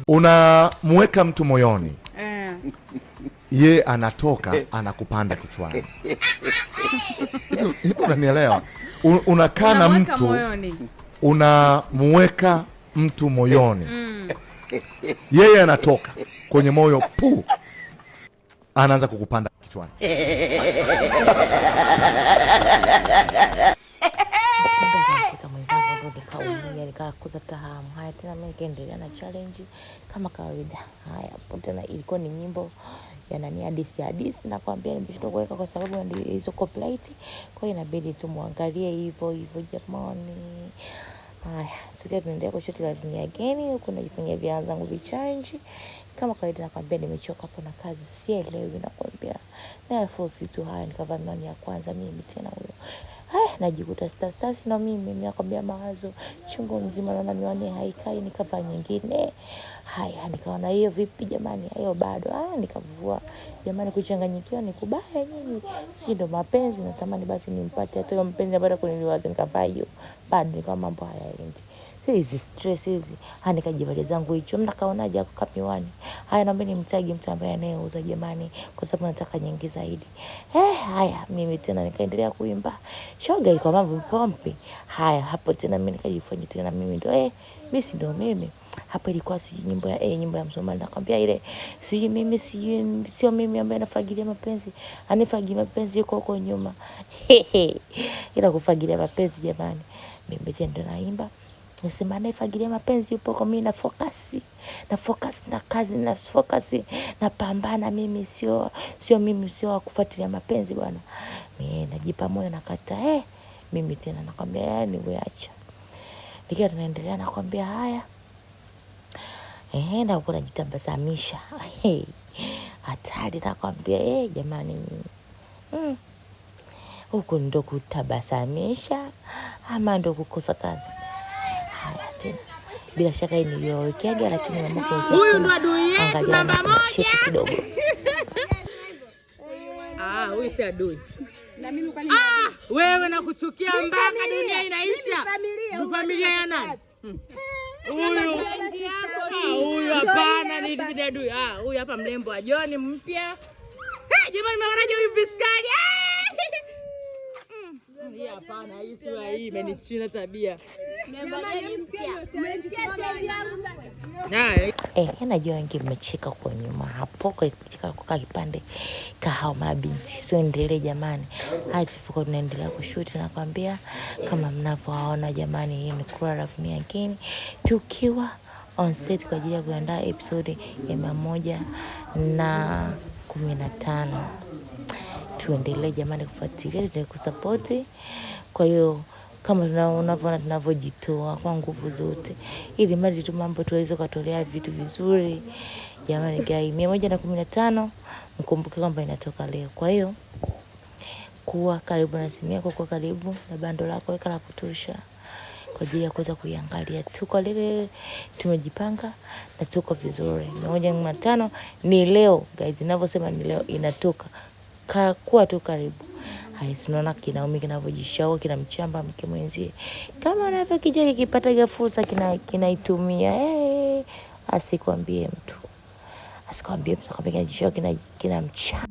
Unamweka mtu moyoni, ye anatoka anakupanda kichwani. Hivi unanielewa? Unakaa na mtu, unamweka mtu moyoni, yeye anatoka kwenye moyo anaanza kukupanda kichwani. Nikakuza tahamu. Haya tena mimi nikaendelea na challenge kama kawaida. Haya tena ilikuwa ni nyimbo ya nani, hadithi nakwambia nimeshindwa kuweka kwa sababu ndio hizo copyright. Kwa hiyo inabidi tumwangalie hivyo jamani. Haya tukiwa tunaendelea kwa shoti la dunia geni huko najifanyia vya zangu challenge kama kawaida. Nakwambia nimechoka hapo na kazi, sielewi nakwambia. Na force tu. Haya nikavaa nani ya kwanza mimi tena huyo. Najikuta stasi na mimi nakwambia mawazo chungu mzima, naona miwani haikai, nikavaa nyingine. Haya nikaona hiyo vipi jamani, hiyo bado. Nikavua jamani, kuchanganyikiwa ni kubaya nyinyi, si ndo mapenzi, natamani basi nimpate hata mpenzi baada kuniliwaza, nikavaa hiyo bado, nikawa mambo hayaendi. Hizi stress hizi. Nikajivalia zangu hicho, mnakaonaje hapo miwani. Haya naomba nimtagi mtu ambaye anayeuza jamani, kwa sababu nataka nyingi zaidi. Haya mimi tena nikaendelea kuimba. Shoga ilikuwa mambo pompi. Haya hapo tena mimi nikajifanya tena mimi ndo mimi si ndo mimi. Hapo ilikuwa si nyimbo ya nyimbo ya Msomali, nakwambia ile si mimi, sio mimi ambaye nafagilia mapenzi. Anifagilia mapenzi huko nyuma. Ila kufagilia mapenzi jamani. Mimi tena ndo naimba. Nasema naifagilia mapenzi yupo kwa mimi, na focus na kazi, na focus na pambana. Mimi sio mimi sio kufuatilia mapenzi bwana. Mimi najipa moyo nakata mimi tena nakwambia ni weacha. Nikiwa tunaendelea nakwambia haya na uko najitabasamisha. Hatari nakwambia jamani. Huko ndo kutabasamisha ama ndo kukosa kazi? Tena bila shaka hii niliyowekeaga, lakini mama kwa huyu ndo adui yetu namba moja kidogo. Huyu si adui. Na mimi kwa nini adui? Wewe nakuchukia mpaka dunia inaisha. Familia ya nani? Huyu hapana, ni adui. Huyu hapa mlembo wa John mpya. Jamani mmeonaje huyu biskari? Hii hapana, hii sio hii, imenichina tabia. Najua wengi mmecheka kwa nyuma hapo kwa kipande kahao mabinti. Sio endelee jamani. Tufuko tunaendelea kushoot nakwambia kama mnavyoona jamani. Hii ni Cruel Love Me Again, tukiwa on set kwa ajili ya kuandaa episode ya 115. Tuendelee jamani kufuatilia, tuendelee kusupport. Kwa hiyo kama unavyoona tunavyojitoa kwa nguvu zote ili mradi tu mambo tuweze kutolea vitu vizuri jamani. Gai 115 mkumbuke kwamba inatoka leo. Kwa hiyo kuwa karibu na simu yako, kuwa karibu na bando lako, weka la kutosha kwa ajili ya kuweza kuiangalia. Tuko lile tumejipanga na tuko vizuri. 115 ni leo guys, ninavyosema ni leo inatoka. Kuwa tu karibu. Tunaona Naomi kinavyojishauri, kinamchamba mke mwenzie. Kama anavyokijua kipata fursa kinaitumia. Asikwambie mtu. Kinajishauri, kinamchamba.